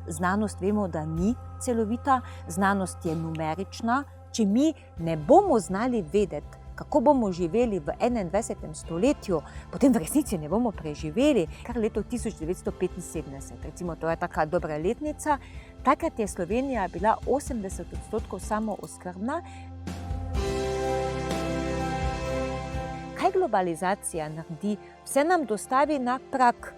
znanost vemo, da ni celovita, znanost je numerična. Če mi ne bomo znali vedeti, kako bomo živeli v 21. stoletju, potem v resnici ne bomo preživeli. Kar leto 1975, recimo, to je taka dobra letnica, takrat je Slovenija bila 80% samooskrbna. Kaj globalizacija naredi? Vse nam dostavi na prak.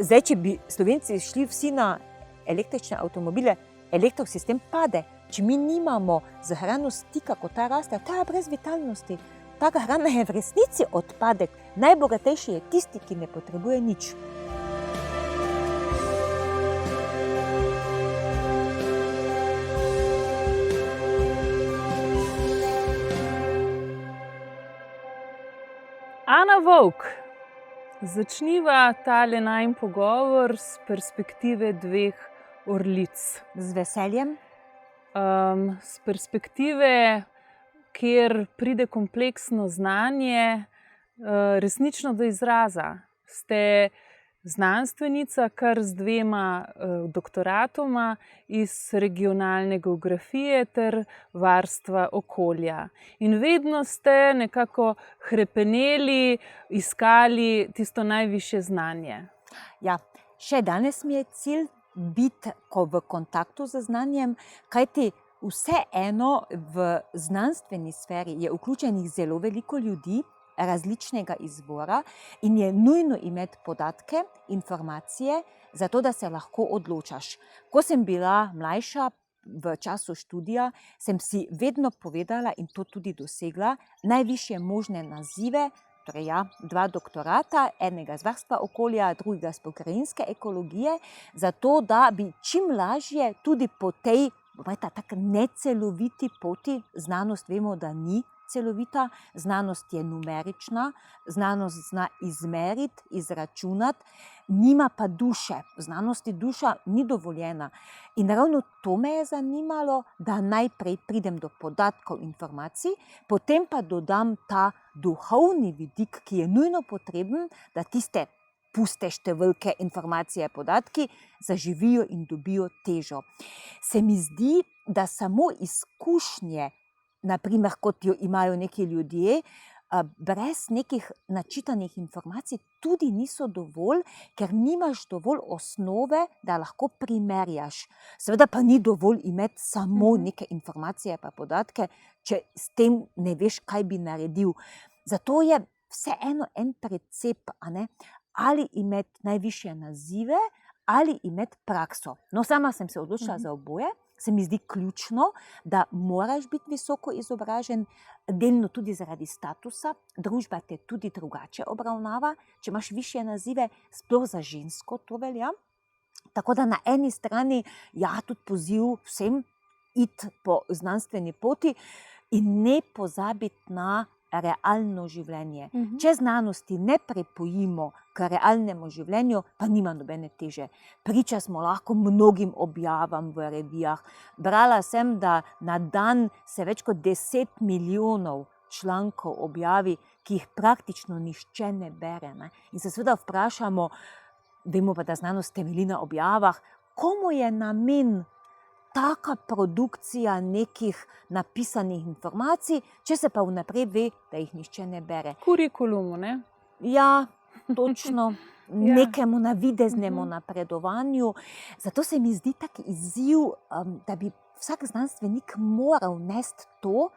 Zdaj, če bi Slovenci šli vsi na električne avtomobile, elektrosistem pade. Če mi nimamo z hrano stika, ko ta raste, ta je brez vitalnosti. Taka hrana je v resnici odpadek. Najbogatejši je tisti, ki ne potrebuje nič. Ana Vovk, začniva tale najin pogovor s perspektive dveh orlic. Z veseljem. Z perspektive, kjer pride kompleksno znanje resnično do izraza. Ste znanstvenica kar z 2 doktoratoma iz regionalne geografije ter varstva okolja. In vedno ste nekako hrepeneli, iskali tisto najvišje znanje. Ja, še danes mi je cilj biti v kontaktu z znanjem, kajti vseeno v znanstveni sferi je vključenih zelo veliko ljudi različnega izvora in je nujno imeti podatke, informacije, zato da se lahko odločaš. Ko sem bila mlajša, v času študija, sem si vedno povedala in to tudi dosegla, najvišje možne nazive, torej 2 doktorata, enega z varstva okolja, drugega z pokrajinske ekologije, zato da bi čim lažje tudi po tej tako neceloviti poti, znanost vemo, da ni celovita, znanost je numerična, znanost zna izmeriti, izračunati, nima pa duše. V znanosti duša ni dovoljena. In ravno to me je zanimalo, da najprej pridem do podatkov, informacij, potem pa dodam ta duhovni vidik, ki je nujno potreben, da tiste puste številke, informacije, podatki zaživijo in dobijo težo. Se mi zdi, da samo izkušnje, naprimer, kot jo imajo neki ljudje, brez nekih načitanih informacij tudi niso dovolj, ker nimaš dovolj osnove, da lahko primerjaš. Seveda pa ni dovolj imeti samo neke informacije pa podatke, če s tem ne veš, kaj bi naredil. Zato je vseeno en precep, ali imeti najvišje nazive, ali imeti prakso. No, sama sem se odločila za oboje. Se mi zdi ključno, da moraš biti visoko izobražen, delno tudi zaradi statusa. Družba te tudi drugače obravnava, če imaš višje nazive, sploh za žensko to velja. Tako da na eni strani, tudi poziv vsem iti po znanstveni poti in ne pozabiti na realno življenje. Če znanosti ne prepojimo k realnemu življenju, pa nima nobene teže. Priča smo lahko mnogim objavam v revijah. Brala sem, da na dan se več kot 10 milijonov člankov objavi, ki jih praktično nihče ne bere. In se seveda vprašamo, vemo pa, da znanost temelji na objavah, komu je namen taka produkcija nekih napisanih informacij, če se pa vnaprej ve, da jih nihče ne bere. Kurikulumu, ne? Ja, točno. Nekemu navideznemu napredovanju. Zato se mi zdi tak izziv, da bi vsak znanstvenik moral nesti to,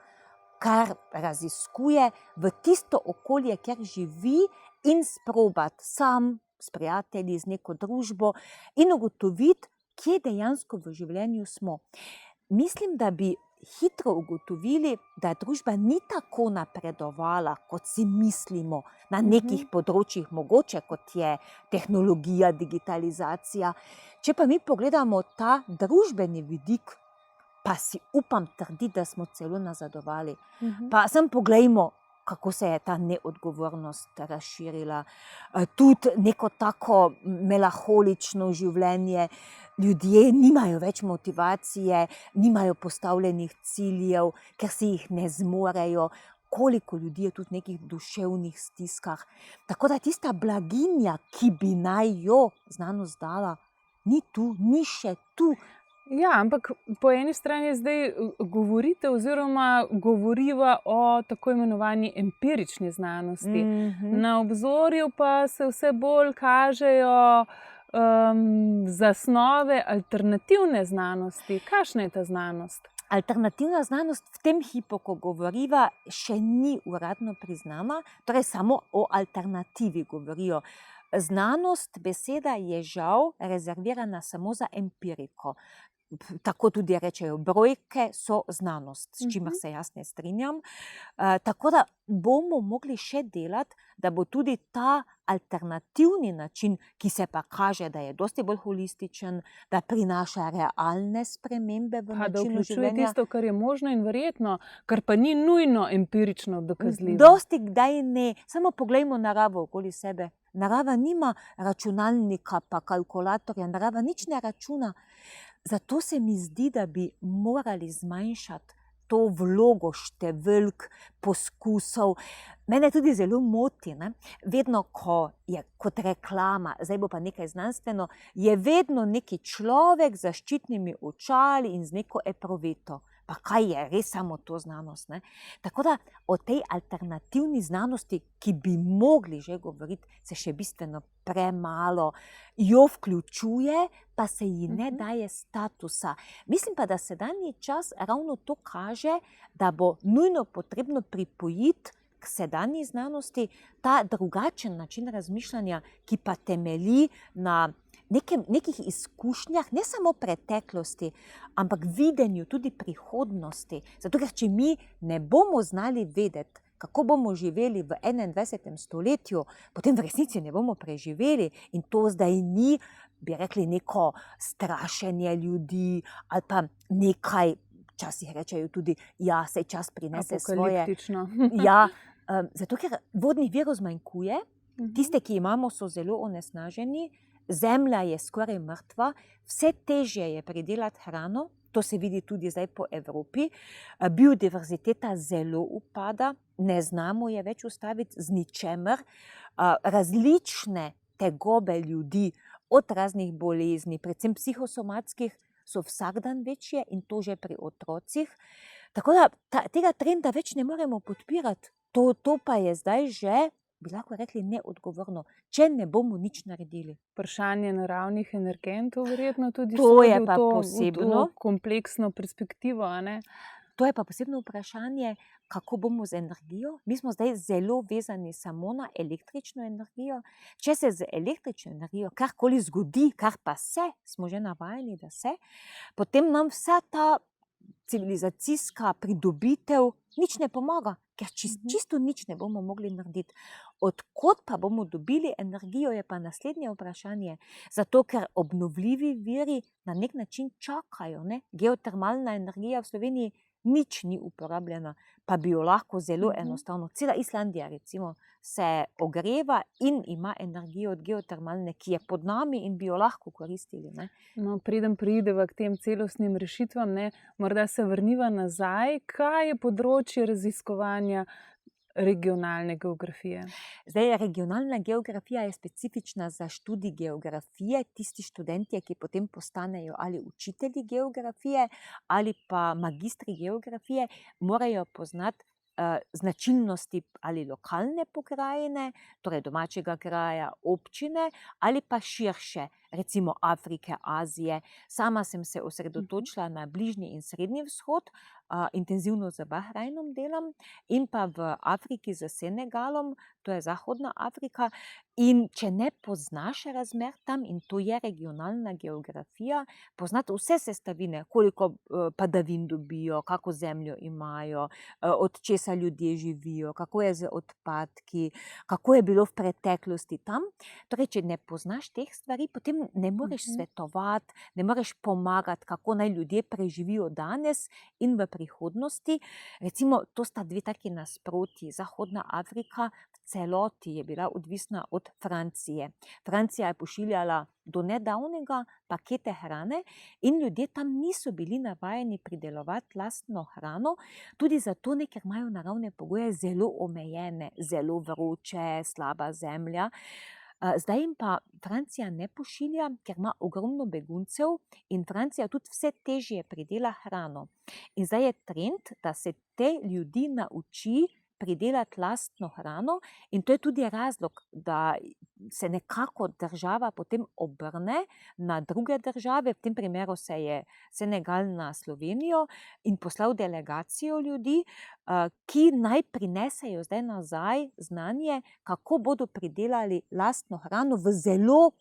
kar raziskuje, v tisto okolje, kjer živi, in sprobati sam, s prijatelji, z neko družbo in ugotoviti, kje dejansko v življenju smo. Mislim, da bi hitro ugotovili, da družba ni tako napredovala, kot si mislimo, na nekih področjih, mogoče kot je tehnologija, digitalizacija. Če pa mi pogledamo ta družbeni vidik, pa si upam trditi, da smo celo nazadovali. Pa samo poglejmo, kako se je ta neodgovornost razširila. Tudi neko tako melanholično življenje. Ljudje nimajo več motivacije, nimajo postavljenih ciljev, ker si jih ne zmorejo. Koliko ljudi je tudi v nekih duševnih stiskah. Tako da tista blaginja, ki bi naj jo znanost dala, ni tu, ni še tu. Ja, ampak po eni strani zdaj govorite oziroma govoriva o tako imenovani empirični znanosti. Na obzorju pa se vse bolj kažejo zasnove alternativne znanosti. Kakšna je ta znanost? Alternativna znanost v tem hipu, ko govoriva, še ni uradno priznana, torej samo o alternativi govorijo. Znanost, beseda je žal rezervirana samo za empiriko. Tako tudi rečejo, brojke so znanost, s čimer se jaz ne strinjam. Tako da bomo mogli še delati, da bo tudi ta alternativni način, ki se pa kaže, da je dosti bolj holističen, da prinaša realne spremembe v Da načinu vključuje življenja. tisto, kar je možno in verjetno, kar pa ni nujno empirično dokazljivo. Dosti kdaj ne. Samo poglejmo naravo okoli sebe. Narava nima računalnika pa kalkulatorja, narava nič ne računa. Zato se mi zdi, da bi morali zmanjšati to vlogo številk, poskusov. Mene tudi zelo moti, ne? Vedno, ko je kot reklama, zdaj bo pa nekaj znanstveno, je vedno neki človek z zaščitnimi očali in z neko epruveto. Pa kaj je res samo to znanost, ne? Tako da o tej alternativni znanosti, ki bi mogli že govoriti, se še bistveno premalo jo vključuje, pa se ji ne daje statusa. Mislim pa, da sedanji čas ravno to kaže, da bo nujno potrebno pripojiti k sedanji znanosti ta drugačen način razmišljanja, ki pa temelji na nekih izkušnjah, ne samo preteklosti, ampak videnju tudi prihodnosti. Zato, ker če mi ne bomo znali vedeti, kako bomo živeli v 21. stoletju, potem v resnici ne bomo preživeli. In to zdaj ni, bi rekli, neko strašenje ljudi ali pa nekaj, včasih rečejo tudi, ja, saj čas prinese svoje. Apokaliptično. Ja, zato, ker vodnih virov zmanjkuje, tiste, ki imamo, so zelo onesnaženi, zemlja je skoraj mrtva, vse težje je pridelati hrano, to se vidi tudi zdaj po Evropi, biodiverziteta zelo upada, ne znamo je več ustaviti z ničemer, različne tegobe ljudi, od raznih bolezni, predvsem psihosomatskih, so vsak dan večje in to že pri otrocih. Tako da tega trenda več ne moremo podpirati. To pa je zdaj že, bi lahko rekli, neodgovorno, če ne bomo nič naredili. Vprašanje naravnih energentov verjetno tudi To je sodi v pa to, posebno. v kompleksno perspektivo, a ne? To je pa posebno vprašanje, kako bomo z energijo. Mi smo zdaj zelo vezani samo na električno energijo. Če se z električno energijo karkoli zgodi, kar pa se, smo že navajeni, da se, potem nam vsa ta civilizacijska pridobitev nič ne pomaga, ker čisto nič ne bomo mogli narediti. Od kod pa bomo dobili energijo, je pa naslednje vprašanje. Zato, ker obnovljivi viri na nek način čakajo, ne? Geotermalna energija v Sloveniji nič ni uporabljena, pa bi jo lahko zelo enostavno. Cela Islandija recimo se ogreva in ima energijo od geotermalne, ki je pod nami in bi jo lahko koristili, ne? No, preden preideva k tem celostnim rešitvam, ne, morda se vrniva nazaj, kaj je področje raziskovanja regionalne geografije? Zdaj, regionalna geografija je specifična za študij geografije. Tisti študentje, ki potem postanejo ali učitelji geografije ali pa magistri geografije, morajo poznati značilnosti ali lokalne pokrajine, torej domačega kraja, občine, ali pa širše, recimo Afrike, Azije. Sama sem se osredotočila na Bližnji in Srednji vzhod, intenzivno z Bahrajnom delam, in pa v Afriki z Senegalom, to je Zahodna Afrika. In če ne poznaš razmer tam, in to je regionalna geografija, poznati vse sestavine, koliko padavin dobijo, kako zemljo imajo, od česa ljudje živijo, kako je z odpadki, kako je bilo v preteklosti tam. Torej, če ne poznaš teh stvari, potem ne moreš svetovati, ne moreš pomagati, kako naj ljudje preživijo danes in v prihodnosti. Recimo, to sta dve taki nasprotji. Zahodna Afrika v celoti je bila odvisna od Francije. Francija je pošiljala do nedavnega pakete hrane in ljudje tam niso bili navajeni pridelovati lastno hrano, tudi zato, ker imajo naravne pogoje zelo omejene, zelo vroče, slaba zemlja. Zdaj jim pa Francija ne pošilja, ker ima ogromno beguncev in Francija tudi vse težje pridela hrano. In zdaj je trend, da se te ljudi nauči pridelati lastno hrano in to je tudi razlog, da se nekako država potem obrne na druge države, v tem primeru se je Senegal na Slovenijo in poslal delegacijo ljudi, ki naj prinesejo zdaj nazaj znanje, kako bodo pridelali lastno hrano v zelo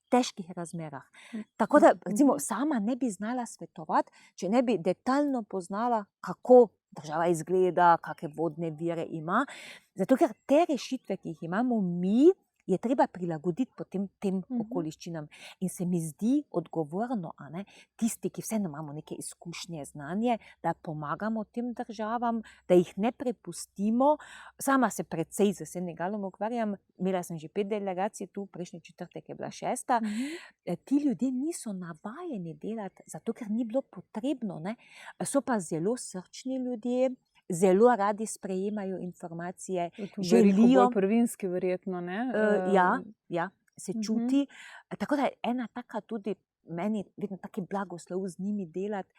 težkih razmerah. Tako da recimo sama ne bi znala svetovati, če ne bi detaljno poznala, kako država izgleda, kakšne vodne vire ima. Zato ker te rešitve, ki jih imamo mi, je treba prilagoditi potem tem okoliščinam. In se mi zdi odgovorno, tisti, ki vseeno imamo neke izkušnje, znanje, da pomagamo tem državam, da jih ne prepustimo. Sama se precej z Senegalom ukvarjam, imela sem že 5 delegacij tu, prejšnji četrtek je bila 6. Ti ljudje niso navajeni delati, zato ker ni bilo potrebno, So pa zelo srčni ljudje, zelo radi sprejemajo informacije, želijo. Bolj prvinski verjetno, ne? Ja, se čuti. Tako da je ena taka tudi meni vedno taki blagoslov z njimi delati,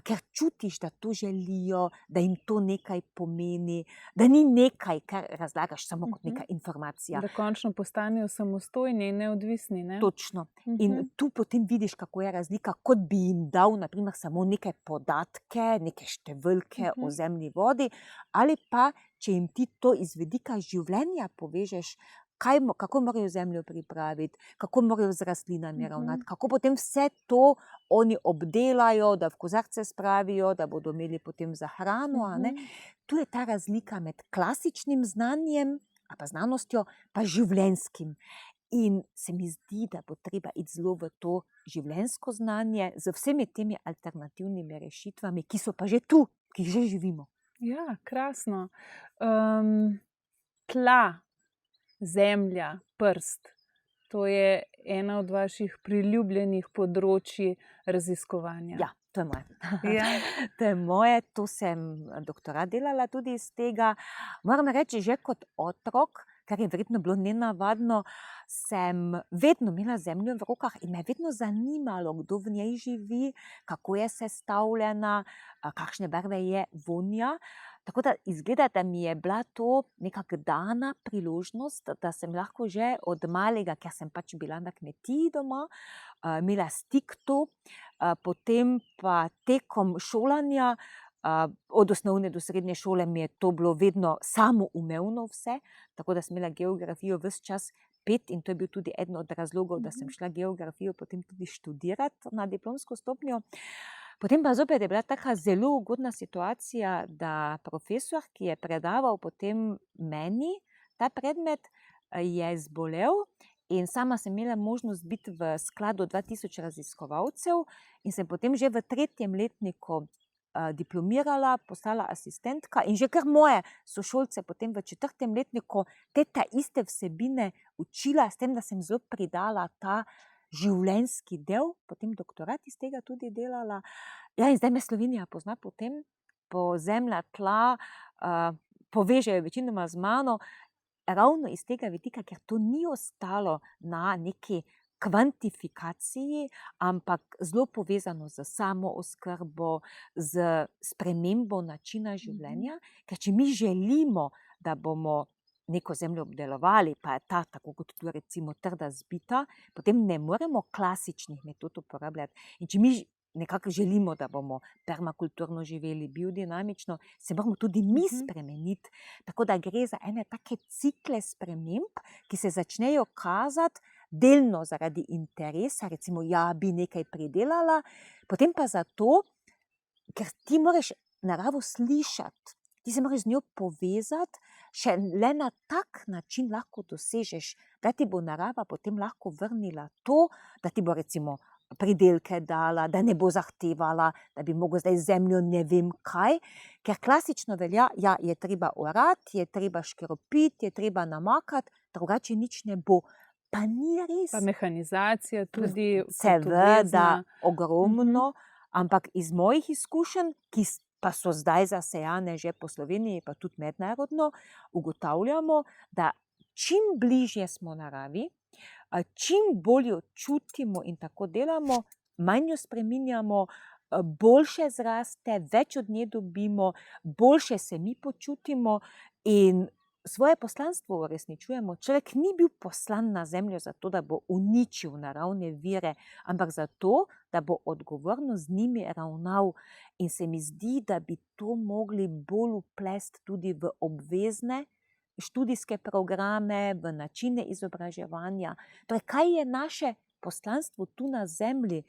ker čutiš, da to želijo, da jim to nekaj pomeni, da ni nekaj, kar razlagaš samo kot neka informacija. Da končno postanejo samostojni in neodvisni, ne? Točno. In tu potem vidiš, kako je razlika, kot bi jim dal naprimer samo neke podatke, neke številke o zemlji, vodi, ali pa, če jim ti to iz vidika življenja povežeš, kako morajo zemljo pripraviti, kako morajo z rastlinami ravnati, kako potem vse to oni obdelajo, da v kozarce spravijo, da bodo imeli potem za hrano. Tu je ta razlika med klasičnim znanjem, pa znanostjo, pa življenjskim. In se mi zdi, da bo treba iti zelo v to življenjsko znanje z vsemi temi alternativnimi rešitvami, ki so pa že tu, ki jih že živimo. Ja, krasno. Tla, zemlja, prst. To je ena od vaših priljubljenih področji raziskovanja. Ja, to je moje. Ja. To je moje, to sem doktorat delala tudi iz tega. Moram reči, že kot otrok, kar je verjetno bilo nenavadno, sem vedno imela zemljo v rokah in me je vedno zanimalo, kdo v njej živi, kako je sestavljena, kakšne barve je, vonja. Tako da izgleda, da mi je bila to nekako dana priložnost, da sem lahko že od malega, ker sem pač bila na kmetiji doma, imela stik to, potem pa tekom šolanja, od osnovne do srednje šole mi je to bilo vedno samoumevno vse, tako da sem imela geografijo ves čas 5 in to je bil tudi eden od razlogov, da sem šla geografijo potem tudi študirati na diplomsko stopnjo. Potem pa zopet je bila taka zelo ugodna situacija, da profesor, ki je predaval potem meni ta predmet, je zbolel in sama sem imela možnost biti v skladu 2000 raziskovalcev in sem potem že v 3. letniku diplomirala, postala asistentka in že kar moje sošolce potem v 4. letniku te iste vsebine učila, s tem, da sem zelo pridala ta življenjski del, potem doktorat iz tega tudi delala. Ja, in zdaj me Slovenija pozna potem, po zemlja, tla, povežejo večinoma z mano, ravno iz tega vidika, ker to ni ostalo na neki kvantifikaciji, ampak zelo povezano z samooskrbo, z spremembo načina življenja, ker če mi želimo, da bomo neko zemljo obdelovali, pa je ta, tako kot tu recimo trda zbita, potem ne moremo klasičnih metod uporabljati. In če mi nekako želimo, da bomo permakulturno živeli, biodinamično, se moramo tudi mi spremeniti. Tako da gre za ene take cikle sprememb, ki se začnejo kazati delno zaradi interesa, recimo ja, bi nekaj pridelala, potem pa zato, ker ti moraš naravo slišati, ti se moraš z njo povezati, še le na tak način lahko dosežeš, da ti bo narava potem lahko vrnila to, da ti bo recimo pridelke dala, da ne bo zahtevala, da bi mogel zdaj zemljo ne vem kaj, ker klasično velja, ja, je treba orati, je treba škropiti, je treba namakati, drugače nič ne bo. Pa ni res. Pa mehanizacija tudi. Seveda, ogromno, ampak iz mojih izkušenj, ki pa so zdaj zasejane že po Sloveniji, pa tudi mednarodno, ugotavljamo, da čim bližje smo naravi, čim bolj jo čutimo in tako delamo, manj jo spreminjamo, boljše zraste, več od nje dobimo, boljše se mi počutimo in svoje poslanstvo uresničujemo. Človek ni bil poslan na zemljo zato, da bo uničil naravne vire, ampak zato, da bo odgovorno z njimi ravnal. In se mi zdi, da bi to mogli bolj vplesti tudi v obvezne študijske programe, v načine izobraževanja. Torej, kaj je naše poslanstvo tu na zemlji?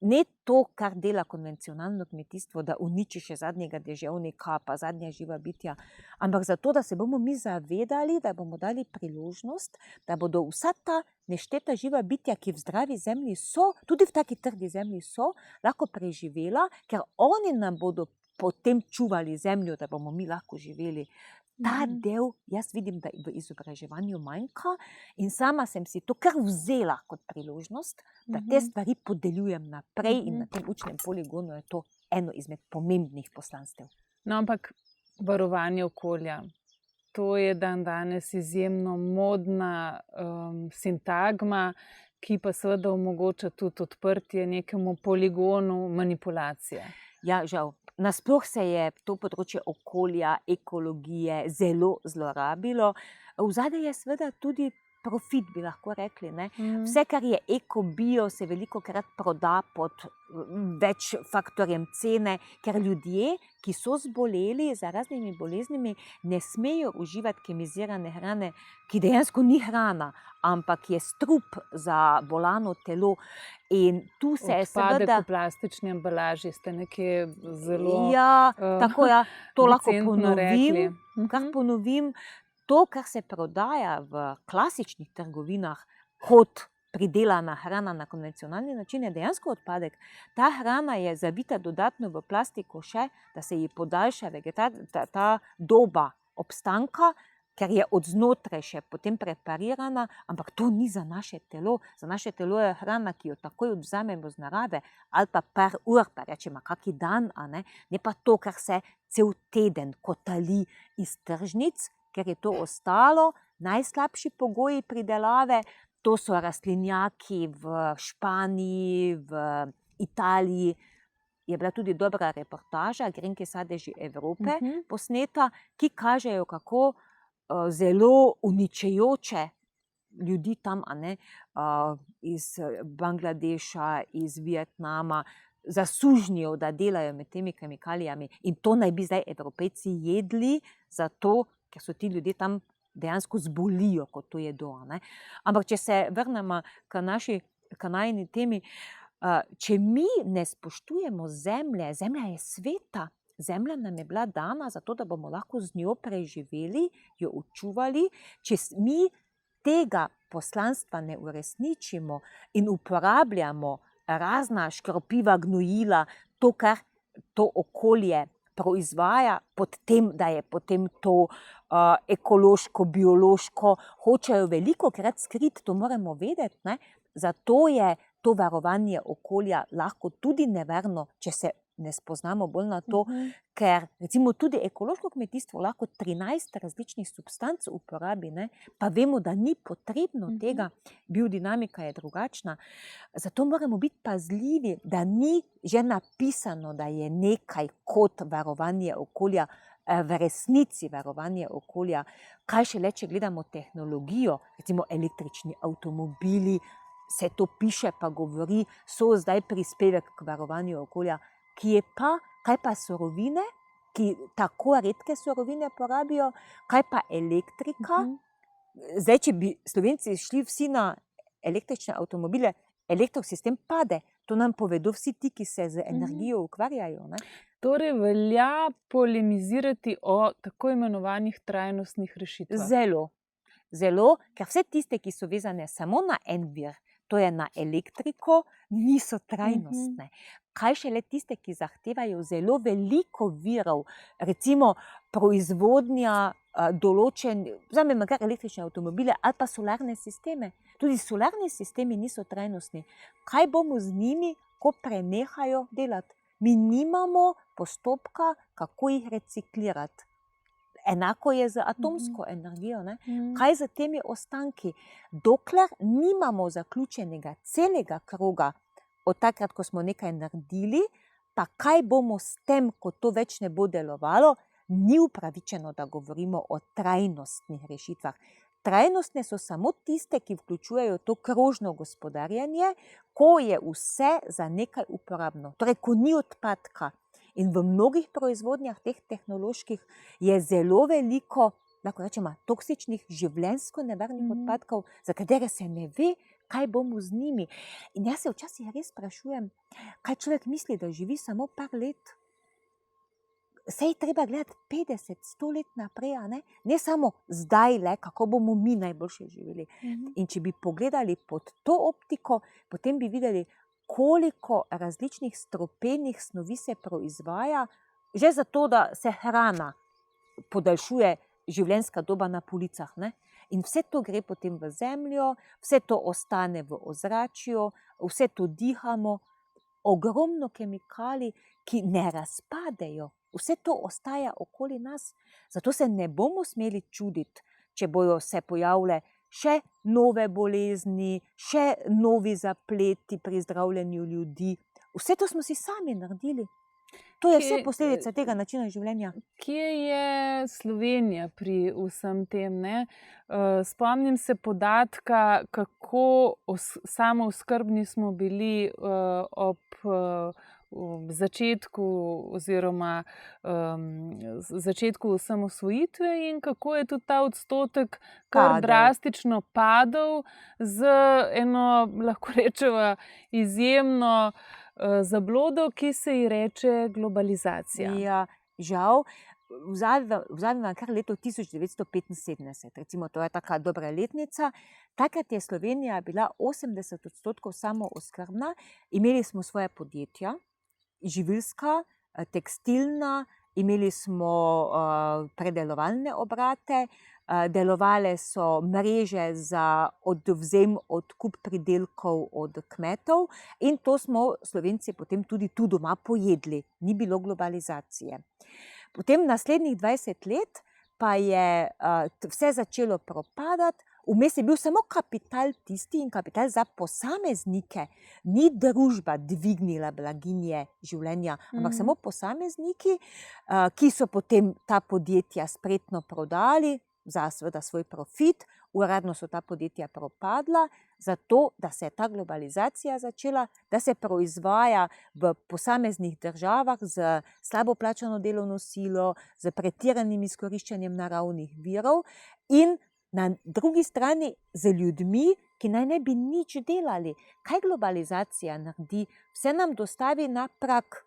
Ne to, kar dela konvencionalno kmetijstvo, da uniči še zadnjega deževnika, pa zadnja živa bitja, ampak zato, da se bomo mi zavedali, da bomo dali priložnost, da bodo vsa ta nešteta živa bitja, ki v zdravi zemlji so, tudi v taki trdi zemlji so, lahko preživela, ker oni nam bodo potem čuvali zemljo, da bomo mi lahko živeli. Ta del, jaz vidim, da v izobraževanju manjka in sama sem si to kar vzela kot priložnost, da te stvari podeljujem naprej in na tem učnem poligonu je to eno izmed pomembnih poslanstev. No, ampak varovanje okolja, to je danes izjemno modna sintagma, ki pa seveda omogoča tudi odprtje nekemu poligonu manipulacije. Ja, žal. Nasploh se je to področje okolja, ekologije zelo zlorabilo. Vzadaj je seveda tudi profit, bi lahko rekli. Ne? Vse, kar je eko, bio, se velikokrat proda pod več faktorjem cene, ker ljudje, ki so zboleli za raznimi boleznimi, ne smejo uživati kemizirane hrane, ki dejansko ni hrana, ampak je strup za bolano telo. In tu se je Odpadek seveda... v plastični embalaži ste nekje zelo Ja, tako ja, to lahko decentno rekli. ponovim, kar ponovim. To, kar se prodaja v klasičnih trgovinah kot pridelana hrana na konvencionalni način, je dejansko odpadek. Ta hrana je zavita dodatno v plastiko še, da se ji podaljša ta doba obstanka, ker je od znotraj še potem preparirana, ampak to ni za naše telo. Za naše telo je hrana, ki jo takoj odvzamemo z narave, ali pa par ur, pa rečemo kaki dan, ne pa to, kar se cel teden kotali iz tržnic, ker je to ostalo. Najslabši pogoji pridelave, to so rastlinjaki v Španiji, v Italiji. Je bila tudi dobra reportaža, Grenki sadeži Evrope, posneta, ki kažejo, kako zelo uničujoče ljudi tam, iz Bangladeša, iz Vietnama, zasužnjijo, da delajo med temi kemikalijami. In to naj bi zdaj Evropejci jedli, zato ker so ti ljudje tam dejansko zbolijo, ko to jedo. Ampak če se vrnemo k najini temi, če mi ne spoštujemo zemlje, zemlja je sveta, zemlja nam je bila dana zato, da bomo lahko z njo preživeli, jo učuvali. Če mi tega poslanstva ne uresničimo in uporabljamo razna škropiva, gnojila, to, kar to okolje proizvaja, pod tem, da je potem to ekološko, biološko, hočejo velikokrat skriti, to moramo vedeti, ne? Zato je to varovanje okolja lahko tudi nevarno, če se ne spoznamo bolj na to, ker recimo tudi ekološko kmetijstvo lahko 13 različnih substanc uporabi, ne? Pa vemo, da ni potrebno tega, biodinamika je drugačna. Zato moramo biti pazljivi, da ni že napisano, da je nekaj kot varovanje okolja, v resnici varovanje okolja. Kaj šele, če gledamo tehnologijo, recimo električni avtomobili, se to piše pa govori, so zdaj prispevek k varovanju okolja. Kaj pa surovine, ki tako redke surovine porabijo, kaj pa elektrika? Zdaj, če bi Slovenci šli vsi na električne avtomobile, elektrosistem pade. To nam povedo vsi ti, ki se z energijo ukvarjajo. Ne? Torej velja polemizirati o tako imenovanih trajnostnih rešitvah. Zelo, ker vse tiste, ki so vezane samo na en vir, to je na elektriko, niso trajnostne. Kaj šele tiste, ki zahtevajo zelo veliko virov, recimo proizvodnja vzamemo kar električne avtomobile ali pa solarne sisteme. Tudi solarni sistemi niso trajnostni. Kaj bomo z njimi, ko prenehajo delati? Mi nimamo postopka, kako jih reciklirati. Enako je z atomsko energijo. Ne? Kaj za temi ostanki? Dokler nimamo zaključenega celega kroga, od takrat, ko smo nekaj naredili, pa kaj bomo s tem, ko to več ne bo delovalo, ni upravičeno, da govorimo o trajnostnih rešitvah. Trajnostne so samo tiste, ki vključujejo to krožno gospodarjenje, ko je vse za nekaj uporabno. Torej, ko ni odpadka. In v mnogih proizvodnjah teh tehnoloških je zelo veliko, lahko rečemo, toksičnih, življenjsko nevarnih odpadkov, za katere se ne ve, kaj bomo z njimi. In jaz se včasih res sprašujem, kaj človek misli, da živi samo par let. Sej treba gledati 50-100 let naprej, ne samo zdaj, kako bomo mi najboljše živeli. In če bi pogledali pod to optiko, potem bi videli, koliko različnih stropenih snovi se proizvaja, že zato, da se hrana podaljšuje življenjska doba na policah. Ne? In vse to gre potem v zemljo, vse to ostane v ozračju, vse to dihamo, ogromno kemikalij, ki ne razpadejo. Vse to ostaja okoli nas, zato se ne bomo smeli čuditi, če bojo se pojavile še nove bolezni, še novi zapleti pri zdravljenju ljudi. Vse to smo si sami naredili. To je vse posledica tega načina življenja. Kje je Slovenija pri vsem tem? Ne? Spomnim se podatka, kako samooskrbni smo bili ob začetku oziroma začetku osamosvojitve in kako je tudi ta odstotek kar drastično padel z eno, lahko rečemo, izjemno zablodo, ki se ji reče globalizacija. Ja, žal, vzamem kar leto 1975, recimo, to je taka dobra letnica. Takrat je Slovenija bila 80% samooskrbna, imeli smo svoje podjetja, živilska, tekstilna, imeli smo predelovalne obrate, delovale so mreže za odvzem, odkup pridelkov od kmetov in to smo Slovenci potem tudi tu doma pojedli, ni bilo globalizacije. Potem naslednjih 20 let pa je vse začelo propadati, vmes je bil samo kapital tisti in kapital za posameznike, ni družba dvignila blaginje življenja, ampak samo posamezniki, ki so potem ta podjetja spretno prodali, za seveda svoj profit, uradno so ta podjetja propadla, zato da se je ta globalizacija začela, da se proizvaja v posameznih državah z slabo plačano delovno silo, z pretiranim izkoriščanjem naravnih virov in na drugi strani z ljudmi, ki naj ne bi nič delali. Kaj globalizacija naredi? Vse nam dostavi na prak.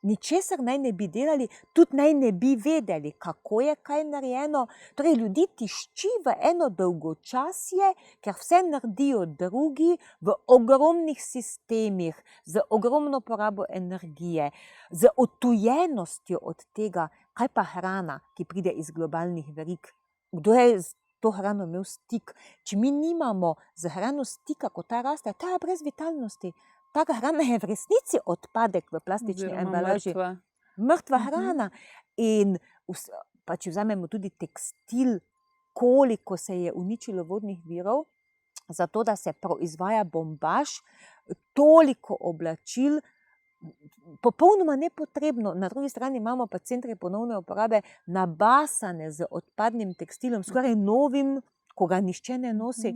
Ničesar naj ne bi delali, tudi naj ne bi vedeli, kako je kaj narejeno. Torej, ljudi tišči v eno dolgočasje, ker vse naredijo drugi v ogromnih sistemih, z ogromno porabo energije, z odtujenostjo od tega, kaj pa hrana, ki pride iz globalnih verig. Kdo je z to hrano imel stik? Če mi nimamo z hrano stika, ko ta raste, ta je brez vitalnosti. Taka hrana je v resnici odpadek v plastični embalaži. Mrtva hrana. In pa če vzamemo tudi tekstil, koliko se je uničilo vodnih virov, zato da se proizvaja bombaž, toliko oblačil, popolnoma nepotrebno. Na drugi strani imamo pa centre ponovne uporabe nabasane z odpadnim tekstilom, skoraj novim, ko ga nihče ne nosi.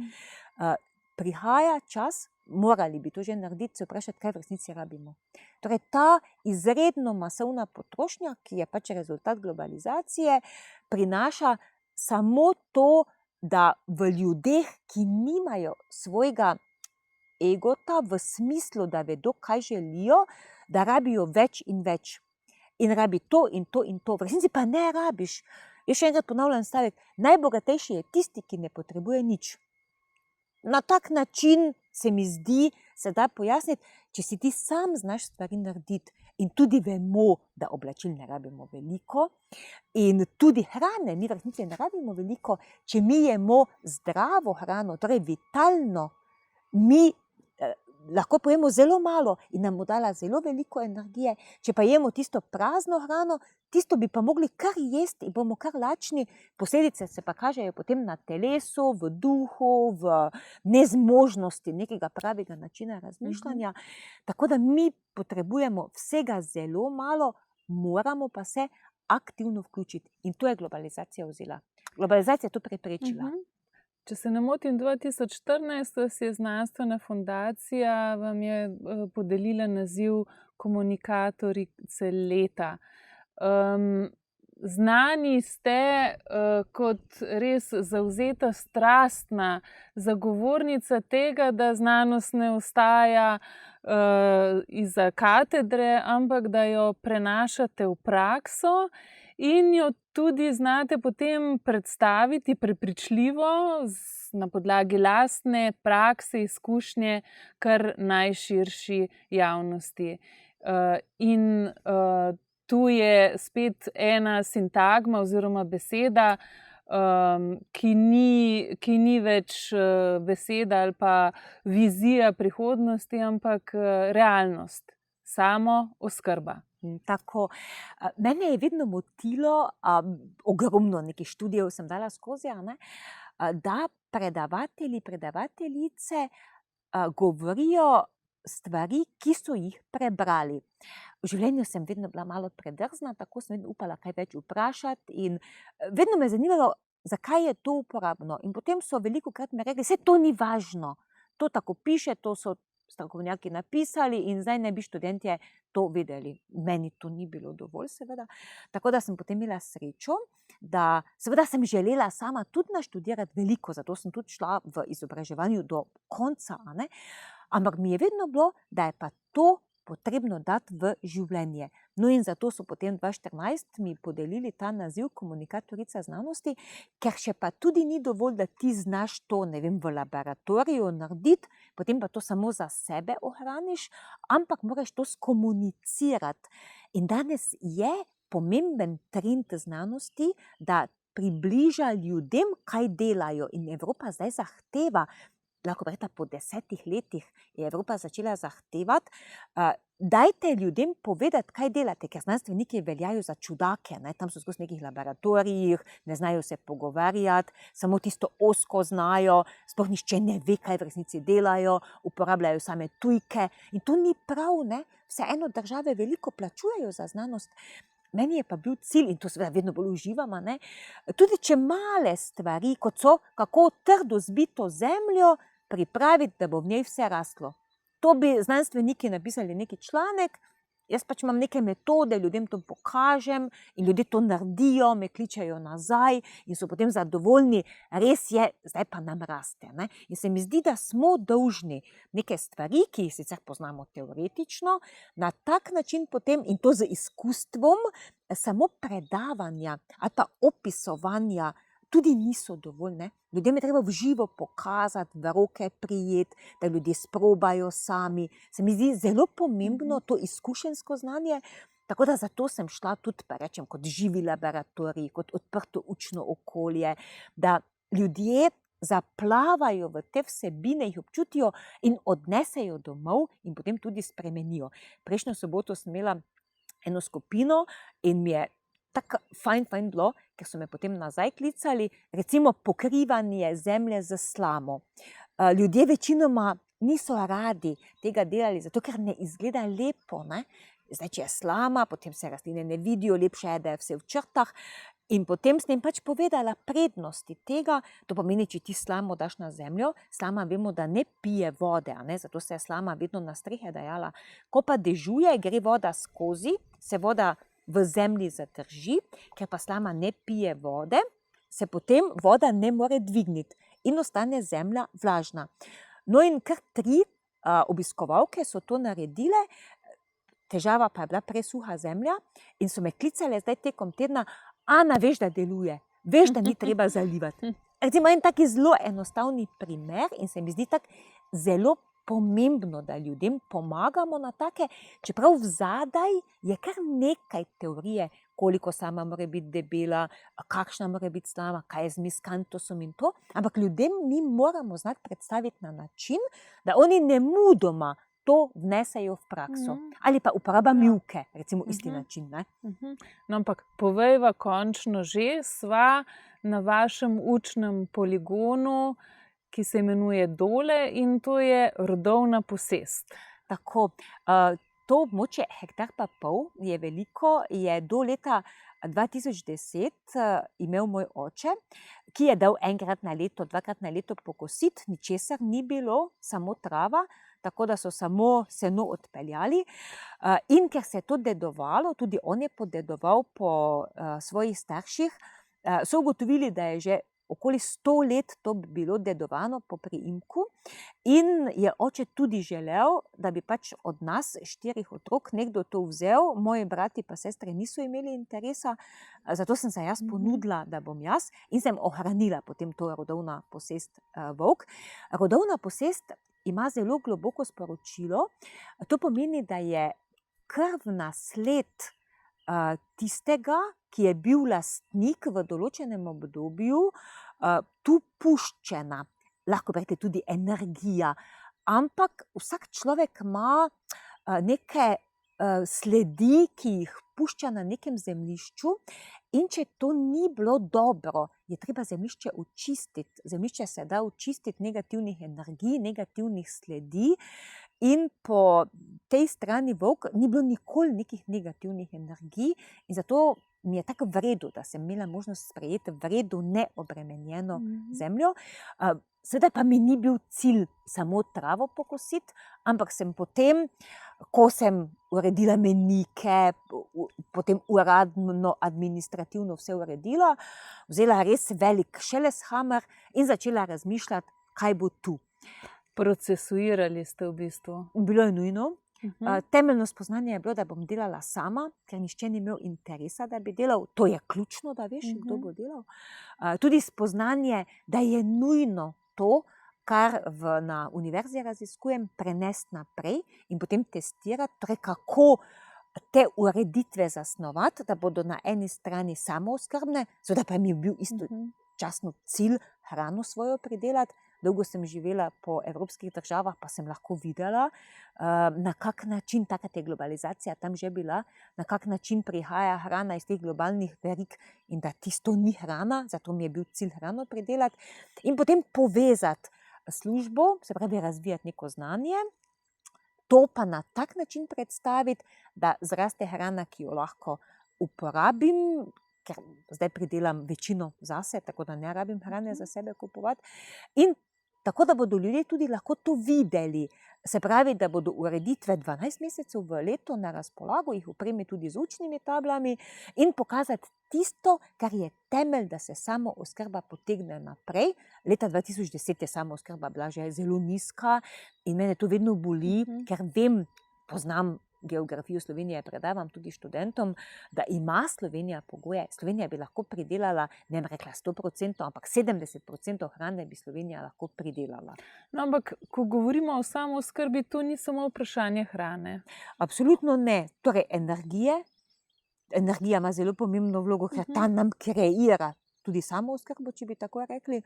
Prihaja čas, morali bi to že narediti, se vprašati, kaj v resnici rabimo. Torej, ta izredno masovna potrošnja, ki je pač rezultat globalizacije, prinaša samo to, da v ljudeh, ki nimajo svojega egota v smislu, da vedo, kaj želijo, da rabijo več in več. In rabi to in to in to. V resnici pa ne rabiš. Jaz še enkrat ponavljam stavek, najbogatejši je tisti, ki ne potrebuje nič. Na tak način se mi zdi, se da pojasniti, če si ti sam znaš stvari narediti in tudi vemo, da oblačil ne rabimo veliko in tudi hrane mi v resnici ne rabimo veliko, če mi jemo zdravo hrano, torej vitalno, mi lahko pojemo zelo malo in nam bo dala zelo veliko energije. Če pa jemo tisto prazno hrano, tisto bi pa mogli kar jesti in bomo kar lačni. Posledice se pa kažejo potem na telesu, v duhu, v nezmožnosti nekega pravega načina razmišljanja. Tako da mi potrebujemo vsega zelo malo, moramo pa se aktivno vključiti. In to je globalizacija vzela. Globalizacija je to preprečila. Če se ne motim, 2014 vas je znanstvena fundacija vam je podelila naziv komunikatorice leta. Znani ste kot res zavzeta, strastna zagovornica tega, da znanost ne ostaja izza katedre, ampak da jo prenašate v prakso in jo tudi znate potem predstaviti prepričljivo na podlagi lastne prakse, izkušnje kar najširši javnosti. In tu je spet ena sintagma oziroma beseda, ki ni več beseda ali pa vizija prihodnosti, ampak realnost, samooskrba. Tako, mene je vedno motilo, ogromno nekih študijev sem dala skozi, da predavatelji, predavateljice govorijo stvari, ki so jih prebrali. V življenju sem vedno bila malo predrzna, tako sem vedno upala kaj več vprašati in vedno me je zanimalo, zakaj je to uporabno. In potem so velikokrat mi rekli, saj to ni važno, to tako piše, to so strokovnjaki napisali in zdaj ne bi študentje to vedeli. Meni to ni bilo dovolj, seveda. Tako da sem potem imela srečo, da seveda sem želela sama tudi naštudirati veliko, zato sem tudi šla v izobraževanju do konca, ampak mi je vedno bilo, da je pa to potrebno dati v življenje. No in zato so potem 2014 mi podelili ta naziv komunikatorica znanosti, ker še pa tudi ni dovolj, da ti znaš to, ne vem, v laboratoriju narediti, potem pa to samo za sebe ohraniš, ampak moraš to skomunicirati. In danes je pomemben trend znanosti, da približa ljudem, kaj delajo. In Evropa zdaj zahteva, lahko bi rekla, po 10 letih je Evropa začela zahtevati, dajte ljudem povedati, kaj delate, ker znanstveniki veljajo za čudake, tam so skozi v nekih laboratorijih, ne znajo se pogovarjati, samo tisto ozko znajo, sploh nihče ne ve, kaj v resnici delajo, uporabljajo same tujke in to ni prav, vseeno države veliko plačujejo za znanost. Meni je pa bil cilj, in to seveda vedno bolj uživam, tudi če male stvari, kot so, kako trdo zbito zemljo pripraviti, da bo v njej vse raslo. To bi znanstveniki napisali neki članek, jaz pač imam neke metode, ljudem to pokažem in ljudje to naredijo, me kličejo nazaj in so potem zadovoljni, res je, zdaj pa nam raste. In se mi zdi, da smo dolžni neke stvari, ki jih sicer poznamo teoretično, na tak način potem, in to z izkustvom, samo predavanja ali pa opisovanja, tudi niso dovolj. Ljudem je treba v živo pokazati, v roke prijeti, da ljudje sprobajo sami. Se mi zdi zelo pomembno to izkušenjsko znanje, tako da zato sem šla tudi, pa rečem, kot živi laboratorij, kot odprto učno okolje, da ljudje zaplavajo v te vsebine, jih občutijo in odnesejo domov in potem tudi spremenijo. Prejšnjo soboto sem imela eno skupino in mi je tako fajn bilo, ker so me potem nazaj klicali, recimo pokrivanje zemlje z slamo. Ljudje večinoma niso radi tega delali, zato ker ne izgleda lepo. Zdaj, če je slama, potem se rastline ne vidijo, lepše je, da je vse v črtah. In potem sem jim pač povedala prednosti tega, to pomeni, če ti slamo daš na zemljo, slama vemo, da ne pije vode, zato se je slama vedno na strehe dajala. Ko pa dežuje, gre voda skozi, se voda v zemlji zadrži, ker pa slama ne pije vode, se potem voda ne more dvigniti in ostane zemlja vlažna. No in kar 3 obiskovalke so to naredile, težava pa je bila presuha zemlja in so me klicale zdaj tekom tedna, Ana, veš, da deluje, veš, da ni treba zalivati. Recimo en taki zelo enostavni primer in se mi zdi tak zelo pomembno, da ljudem pomagamo na take, čeprav vzadaj je kar nekaj teorije, koliko sama mora biti debela, kakšna mora biti slama, kaj je z miskantosom in to. Ampak ljudem mi moramo znati predstaviti na način, da oni nemudoma to vnesejo v prakso. Ali pa uporaba mivke, recimo isti način. Ne? No, ampak povejva končno že, sva na vašem učnem poligonu, ki se imenuje Dole, in to je rodovna posest. Tako, to območje hektar pa pol je veliko, je do leta 2010 imel moj oče, ki je dal enkrat na leto, dvakrat na leto pokositi, ničesar ni bilo, samo trava, tako da so samo seno odpeljali. In ker se je to dedovalo, tudi on je podedoval po svojih starših, so ugotovili, da je že okoli 100 let to bilo dedovano po priimku in je oče tudi želel, da bi pač od nas 4 otrok nekdo to vzel, moji brati pa sestre niso imeli interesa, zato sem se jaz ponudila, da bom jaz in sem ohranila potem to rodovna posest Vovk. Rodovna posest ima zelo globoko sporočilo, to pomeni, da je krvna sled tistega, ki je bil lastnik v določenem obdobju, tu puščena, lahko bi rekli tudi energija, ampak vsak človek ima neke sledi, ki jih pušča na nekem zemljišču, in če to ni bilo dobro, je treba zemljišče očistiti. Zemljišče se da očistiti negativnih energij, negativnih sledi, in po tej strani Vovk ni bilo nikoli nekih negativnih energij in zato mi je tako v redu, da sem imela možnost sprejeti v redu neobremenjeno zemljo. Seveda pa mi ni bil cilj samo travo pokositi, ampak sem potem, ko sem uredila menike, potem uradno, administrativno vse uredila, vzela res velik šeleshammer in začela razmišljati, kaj bo tu. Procesuirali ste v bistvu. Bilo je nujno. Temeljno spoznanje je bilo, da bom delala sama, ker nihče ni imel interesa, da bi delal. To je ključno, da veš, kdo bo delal. Tudi spoznanje, da je nujno to, kar na univerzi raziskujem, prenesti naprej in potem testirati, torej kako te ureditve zasnovati, da bodo na eni strani samooskrbne, seveda pa mi je bil istočasno cilj hrano svojo pridelati. Dolgo sem živela po evropskih državah, pa sem lahko videla, na kak način, takrat je globalizacija tam že bila, na kak način prihaja hrana iz teh globalnih verig in da tisto ni hrana, zato mi je bil cilj hrano pridelati. In potem povezati službo, se pravi razvijati neko znanje, to pa na tak način predstaviti, da zraste hrana, ki jo lahko uporabim, ker zdaj pridelam večino zase, tako da ne rabim hrane za sebe kupovati. In tako, da bodo ljudje tudi lahko to videli. Se pravi, da bodo ureditve 12 mesecev v leto na razpolago, jih opremi tudi z učnimi tablami in pokazati tisto, kar je temelj, da se samooskrba potegne naprej. Leta 2010 je samooskrba bila že zelo nizka in mene to vedno boli, ker vem, poznam geografijo Slovenije, predavam tudi študentom, da ima Slovenija pogoje. Slovenija bi lahko pridelala, ne bom rekla 100%, ampak 70% hrane bi Slovenija lahko pridelala. No, ampak ko govorimo o samooskrbi, to ni samo vprašanje hrane. Absolutno ne. Torej energije. Energija ima zelo pomembno vlogo, ker ta nam kreira tudi samooskrbo, če bi tako rekli.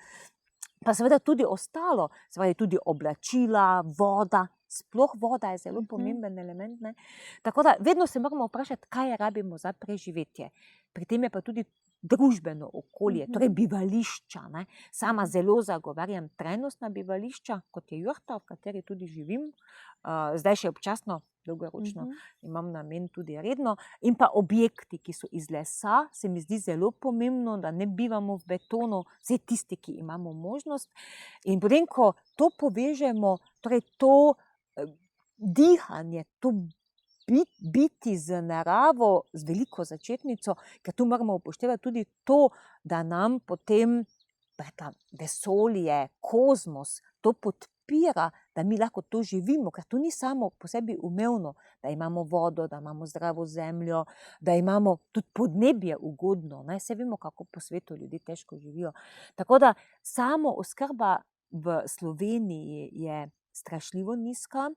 Pa seveda tudi ostalo, seveda tudi oblačila, voda. Sploh voda je zelo pomemben element. Ne? Tako da vedno se moramo vprašati, kaj rabimo za preživetje. Pri tem je pa tudi družbeno okolje, torej bivališča. Ne? Sama zelo zagovarjam trajnostna bivališča, kot je jurta, v kateri tudi živim. Zdaj še občasno, dolgoročno imam namen tudi redno. In pa objekti, ki so iz lesa, se mi zdi zelo pomembno, da ne bivamo v betonu, vse tisti, ki imamo možnost. In potem, ko to povežemo, torej to dihanje, to biti z naravo, z veliko začetnico, ker tu moramo upoštevati tudi to, da nam potem vesolje, kozmos to podpira, da mi lahko to živimo, ker to ni samo po sebi umevno, da imamo vodo, da imamo zdravo zemljo, da imamo tudi podnebje ugodno. Saj vemo, kako po svetu ljudje težko živijo. Tako da samooskrba v Sloveniji je strašljivo nizka.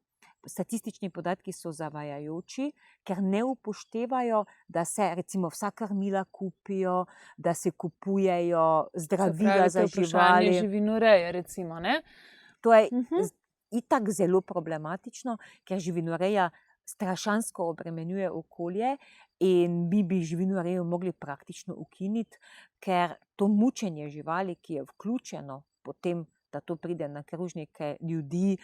statistični podatki so zavajajoči, ker ne upoštevajo, da se recimo vsa krmila kupijo, da se kupujejo zdravila za živali. Živinoreje, recimo, ne? To je itak zelo problematično, ker živinoreja strašansko obremenjuje okolje in bi živinorejo mogli praktično ukiniti, ker to mučenje živali, ki je vključeno potem, da to pride na krožnike ljudi,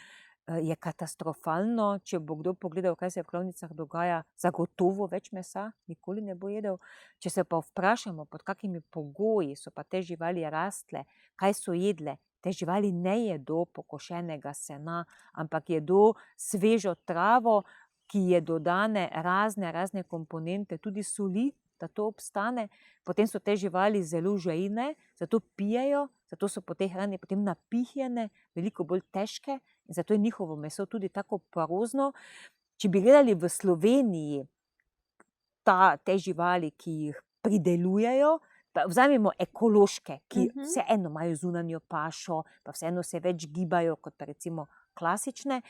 je katastrofalno. Če bo kdo pogledal, kaj se v klavnicah dogaja, zagotovo več mesa nikoli ne bo jedel. Če se pa vprašamo, pod kakimi pogoji so pa te živali rastle, kaj so jedle, te živali ne jedo pokošenega sena, ampak jedo svežo travo, ki je dodane razne komponente, tudi soli, da to obstane. Potem so te živali zelo žejne, zato pijejo, zato so po tej hrani potem napihnjene, veliko bolj težke in zato je njihovo meso tudi tako porozno. Če bi gledali v Sloveniji te živali, ki jih pridelujejo, pa vzamemo ekološke, ki vseeno imajo zunanjo pašo, pa vseeno se več gibajo kot pa recimo klasične,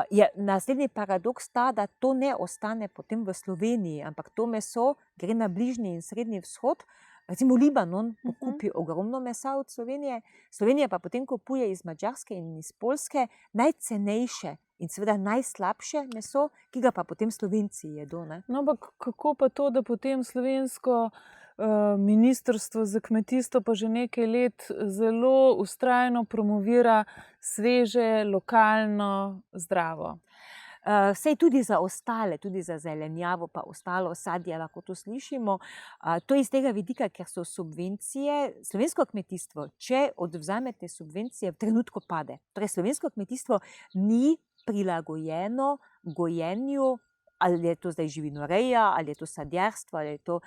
je naslednji paradoks ta, da to ne ostane potem v Sloveniji, ampak to meso gre na Bližnji in Srednji vzhod. Recimo Libanon pokupi ogromno mesa od Slovenije, Slovenija pa potem kupuje iz Madžarske in iz Poljske najcenejše in seveda najslabše meso, ki ga pa potem Slovenci jedo. Ne? No, ampak kako pa to, da potem slovensko ministrstvo za kmetijstvo pa že nekaj let zelo vztrajno promovira sveže, lokalno, zdravo? Sej tudi za ostale, tudi za zelenjavo pa ostalo sadje, lahko to slišimo. To iz tega vidika, ker so subvencije, slovensko kmetijstvo, če odvzamete subvencije, v trenutku pade. Torej, slovensko kmetijstvo ni prilagojeno gojenju, ali je to zdaj živinoreja, ali je to sadjarstvo, ali je to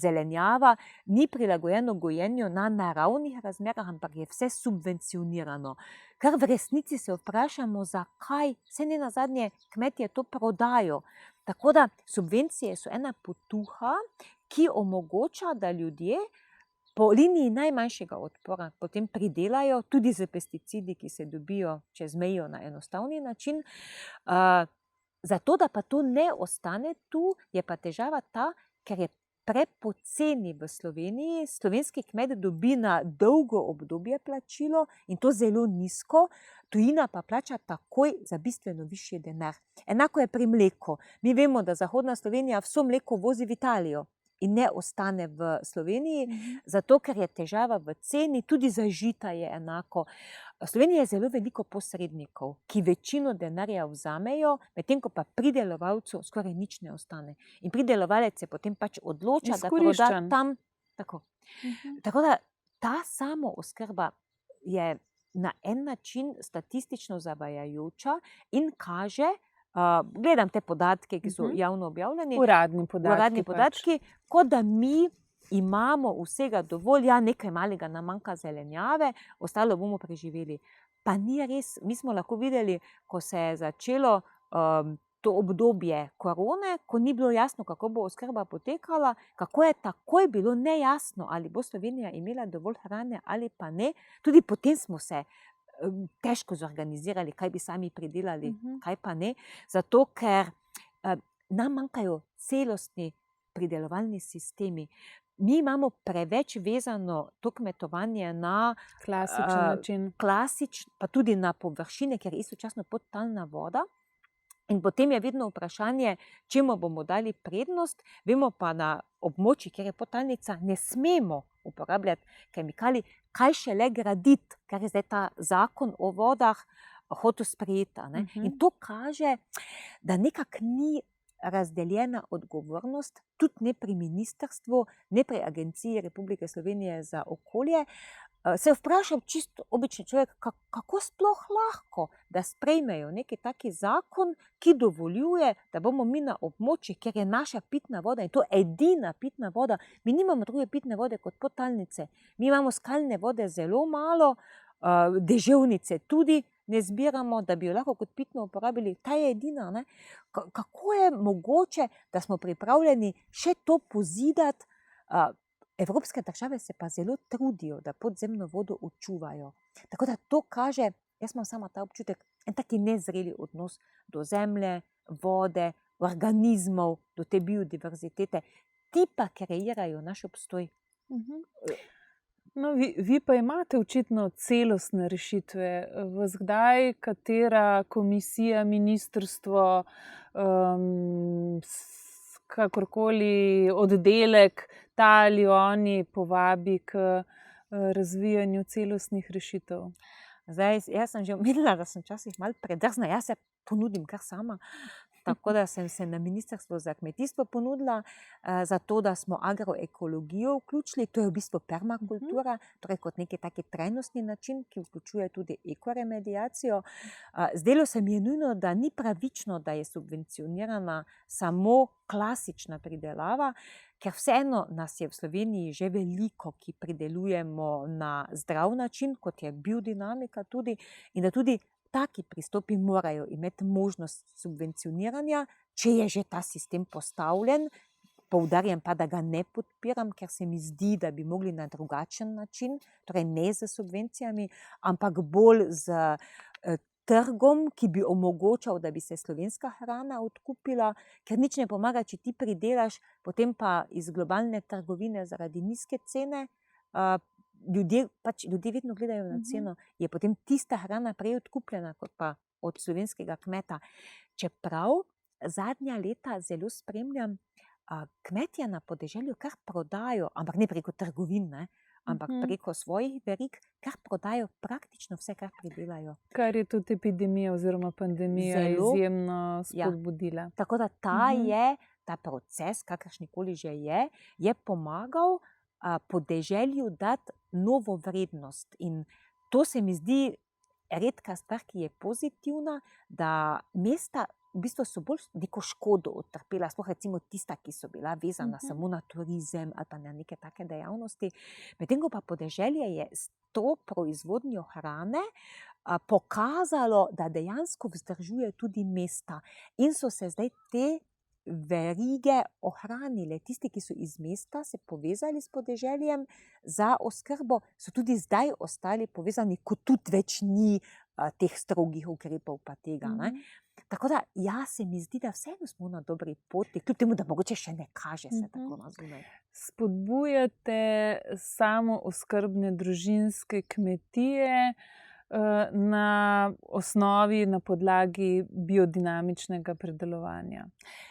zelenjava, ni prilagojeno gojenju na naravnih razmerah, ampak je vse subvencionirano. Kar v resnici se vprašamo, zakaj, saj ne nazadnje kmetje to prodajo. Tako da subvencije so ena potuha, ki omogoča, da ljudje po liniji najmanjšega odpora potem pridelajo, tudi z pesticidi, ki se dobijo čez mejo na enostavni način. Zato, da pa to ne ostane tu, je pa težava ta, ker je prepoceni v Sloveniji. Slovenski kmet dobi na dolgo obdobje plačilo in to zelo nizko, tujina pa plača takoj za bistveno višji denar. Enako je pri mleku. Mi vemo, da zahodna Slovenija vso mleko vozi v Italijo in ne ostane v Sloveniji, zato ker je težava v ceni, tudi za žita je enako. V Sloveniji je zelo veliko posrednikov, ki večino denarja vzamejo, medtem ko pa pridelovalcu skoraj nič ne ostane. In pridelovalec se potem pač odloča, da proda tam. Tako da ta samooskrba je na en način statistično zavajajoča in kaže, gledam te podatke, ki so javno objavljeni, uradni podatki, kot da mi imamo vsega dovolj, nekaj malega nam manjka zelenjave, ostalo bomo preživeli. Pa ni res, mi smo lahko videli, ko se je začelo to obdobje korone, ko ni bilo jasno, kako bo oskrba potekala, kako je takoj bilo nejasno, ali bo Slovenija imela dovolj hrane ali pa ne. Tudi potem smo se težko zorganizirali, kaj bi sami pridelali, kaj pa ne, zato ker nam manjkajo celostni pridelovalni sistemi. Mi imamo preveč vezano to kmetovanje na klasičen način, pa tudi na površine, ker je istočasno podtalna voda. In potem je vedno vprašanje, čemu bomo dali prednost. Vemo pa na območjih, kjer je podtalnica, ne smemo uporabljati kemikalij, kaj šele graditi, ker je zdaj ta zakon o vodah hotel sprejeti. In to kaže, da nekako ni razdeljena odgovornost, tudi ne pri ministrstvu, ne pri Agenciji Republike Slovenije za okolje. Se vprašam čisto obični človek, kako sploh lahko, da sprejmejo neki taki zakon, ki dovoljuje, da bomo mi na območjih, kjer je naša pitna voda in to edina pitna voda, mi nimamo druge pitne vode kot podtalnice. Mi imamo skalne vode zelo malo, deževnice tudi ne zbiramo, da bi jo lahko kot pitno uporabili. Ta je edina. Ne? Kako je mogoče, da smo pripravljeni še to pozidati? Evropske države se pa zelo trudijo, da podzemno vodo očuvajo. Tako da to kaže jaz imam samo ta občutek, en taki nezreli odnos do zemlje, vode, organizmov, do te biodiverzitete, ti pa kreirajo naš obstoj. No, vi pa imate očitno celostne rešitve. Vas kdaj katera komisija, ministrstvo, kakorkoli oddelek, ta ali oni povabi k razvijanju celostnih rešitev? Zdaj, jaz sem že omenila, da sem včasih malo predrzna, jaz se ponudim kar sama. Tako da sem se na Ministrstvo za kmetijstvo ponudila, zato da smo agroekologijo vključili, to je v bistvu permakultura, torej kot neki taki trajnostni način, ki vključuje tudi ekoremediacijo. Zdelo se mi je nujno, da ni pravično, da je subvencionirana samo klasična pridelava, ker vseeno nas je v Sloveniji že veliko, ki pridelujemo na zdrav način, kot je biodinamika tudi, in da tudi taki pristopi morajo imeti možnost subvencioniranja, če je že ta sistem postavljen. Poudarjam pa, da ga ne podpiram, ker se mi zdi, da bi mogli na drugačen način, torej ne z subvencijami, ampak bolj z trgom, ki bi omogočal, da bi se slovenska hrana odkupila, ker nič ne pomaga, če ti pridelaš, potem pa iz globalne trgovine zaradi nizke cene, ljudje vedno gledajo na ceno, je potem tista hrana prej odkupljena, kot pa od slovenskega kmeta. Čeprav zadnja leta zelo spremljam, kmetje na podeželju kar prodajo, ampak ne preko trgovin, ne, ampak preko svojih verig, kar prodajo praktično vse, kar pridelajo. Kar je tudi epidemija oziroma pandemija izjemno spodbudila. Tako da ta proces, kakršnikoli že je pomagal podeželju dati novo vrednost. In to se mi zdi redka stvar, ki je pozitivna, da mesta v bistvu so bolj neko škodo utrpela, sploh recimo tista, ki so bila vezana samo na turizem ali pa na neke take dejavnosti. Medtem ko pa podeželje je s to proizvodnjo hrane pokazalo, da dejansko vzdržuje tudi mesta. In so se zdaj te verige ohranile. Tisti, ki so iz mesta se povezali s podeželjem za oskrbo, so tudi zdaj ostali povezani, ko tudi več ni teh strogih ukrepov pa tega. Tako da, se mi zdi, da vseeno smo na dobri poti, kljub temu, da mogoče še ne kaže se tako na zunaj. Spodbujate samo oskrbne družinske kmetije na osnovi, na podlagi biodinamičnega predelovanja.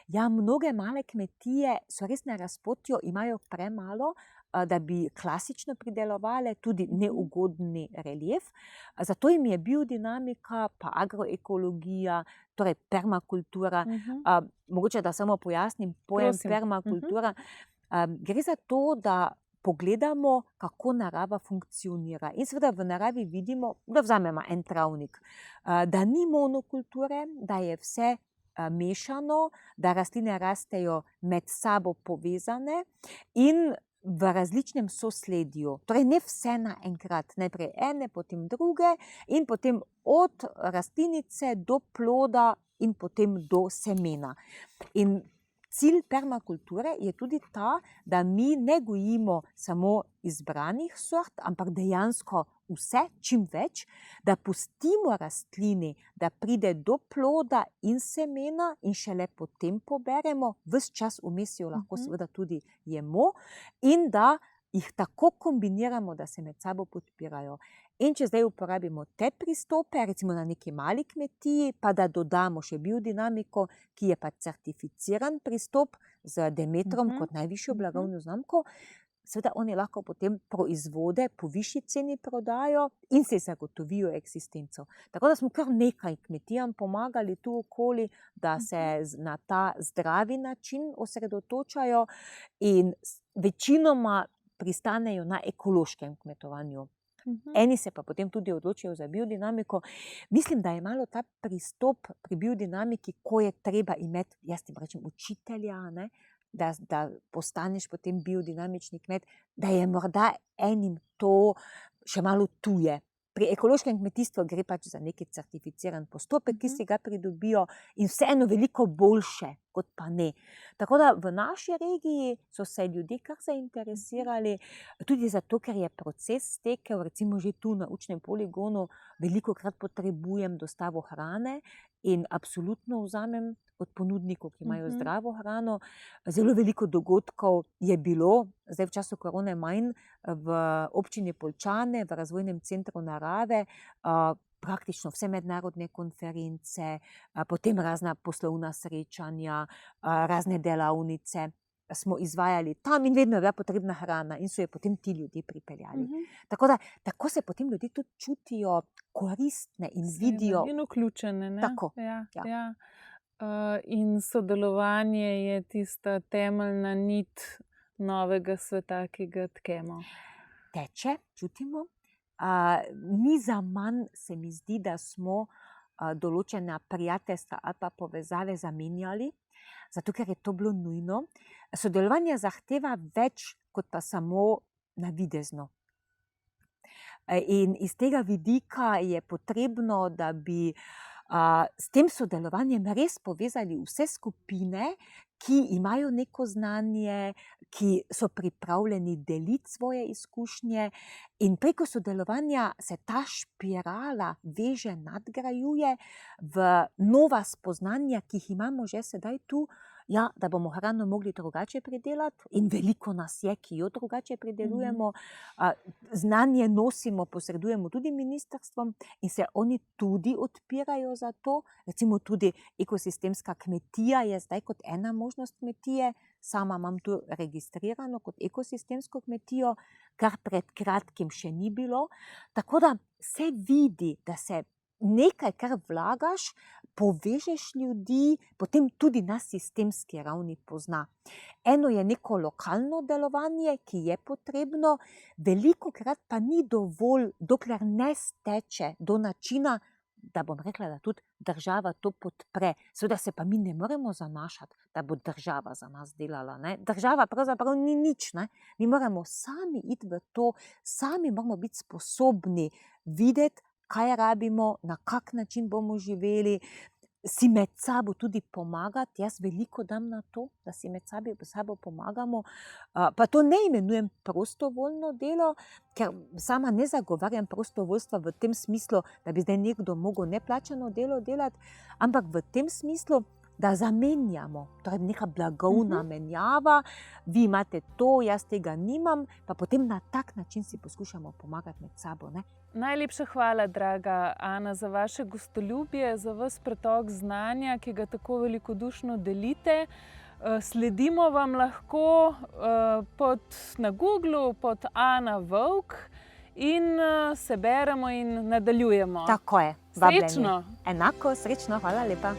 Ja, mnoge male kmetije so res na razpotju, imajo premalo, da bi klasično pridelovale, tudi neugodni relief. Zato jim je biodinamika, pa agroekologija, torej permakultura. Mogoče, da samo pojasnim pojem permakultura. Gre za to, da pogledamo, kako narava funkcionira. In seveda v naravi vidimo, da vzamemo en travnik, da ni monokulture, da je vse mešano, da rastline rastejo med sabo povezane in v različnem sosledju. Torej ne vse naenkrat, najprej ene, potem druge in potem od rastlinice do ploda in potem do semena. In cilj permakulture je tudi ta, da mi ne gojimo samo izbranih sort, ampak dejansko vse, čim več, da pustimo rastlini, da pride do ploda in semena in šele potem poberemo, ves čas vmes jo lahko seveda tudi jemo in da jih tako kombiniramo, da se med sabo podpirajo. In če zdaj uporabimo te pristope, recimo na neki mali kmetiji, pa da dodamo še biodinamiko, ki je pa certificiran pristop z Demetrom kot najvišjo blagovno znamko, seveda oni lahko potem proizvode po višji ceni prodajo in se zagotovijo eksistenco. Tako da smo kar nekaj kmetijam pomagali tu okoli, da se na ta zdravi način osredotočajo in večinoma pristanejo na ekološkem kmetovanju. Eni se pa potem tudi odločijo za biodinamiko. Mislim, da je malo ta pristop pri biodinamiki, ko je treba imeti, jaz ti rečem, učitelja, ne? Da postaneš potem biodinamični kmet, da je morda enim to še malo tuje. Pri ekološkem kmetijstvu gre pač za neki certificiran postopek, ki si ga pridobijo in vseeno veliko boljše kot pa ne. Tako da v naši regiji so se ljudje kar zainteresirali, tudi zato, ker je proces tekel, recimo že tu na učnem poligonu, velikokrat potrebujem dostavo hrane in absolutno vzamem od ponudnikov, ki imajo zdravo hrano. Zelo veliko dogodkov je bilo, zdaj v času korone manj, v občini Poljčane, v razvojnem centru narave, praktično vse mednarodne konference, potem razna poslovna srečanja, razne delavnice smo izvajali tam in vedno je bila potrebna hrana in so jo potem ti ljudje pripeljali. Tako da, tako se potem ljudje tudi čutijo koristne in vidijo. In vključene, ne? Tako, ja. In sodelovanje je tista temeljna nit novega sveta, ki ga tkemo. Teče, čutimo. Ni zaman, se mi zdi, da smo določena prijateljstva ali pa povezave zamenjali, zato ker je to bilo nujno. Sodelovanje zahteva več kot pa samo navidezno. In iz tega vidika je potrebno, da bi s tem sodelovanjem res povezali vse skupine, ki imajo neko znanje, ki so pripravljeni deliti svoje izkušnje, in preko sodelovanja se ta špirala veže, nadgrajuje v nova spoznanja, ki jih imamo že sedaj tu. Ja, da bomo hrano mogli drugače pridelati, in veliko nas je, ki jo drugače pridelujemo. Znanje nosimo, posredujemo tudi ministrstvom in se oni tudi odpirajo za to. Recimo tudi ekosistemska kmetija je zdaj kot ena možnost kmetije. Sama imam tu registrirano kot ekosistemsko kmetijo, kar pred kratkim še ni bilo. Tako da se vidi, da se nekaj, kar vlagaš, povežeš ljudi, potem tudi na sistemski ravni pozna. Eno je neko lokalno delovanje, ki je potrebno, velikokrat pa ni dovolj, dokler ne steče do načina, da bom rekla, da tudi država to podpre. Seveda se pa mi ne moremo zanašati, da bo država za nas delala, ne. Država pravzaprav ni nič, ne. Mi moramo sami iti v to, sami moramo biti sposobni videti, kaj rabimo, na kak način bomo živeli, si med sabo tudi pomagati. Jaz veliko dam na to, da si med sabo pomagamo. Pa to ne imenujem prostovoljno delo, ker sama ne zagovarjam prostovoljstva v tem smislu, da bi zdaj nekdo mogel neplačano delo delati, ampak v tem smislu, da zamenjamo, torej neka blagovna menjava, vi imate to, jaz tega nimam, pa potem na tak način si poskušamo pomagati med sabo, ne. Najlepša hvala, draga Ana, za vaše gostoljubje, za ves pretok znanja, ki ga tako velikodušno delite. Sledimo vam lahko na Googlu pod Ana Vovk in se beremo in nadaljujemo. Tako je. Srečno! Enako, srečno, hvala lepa.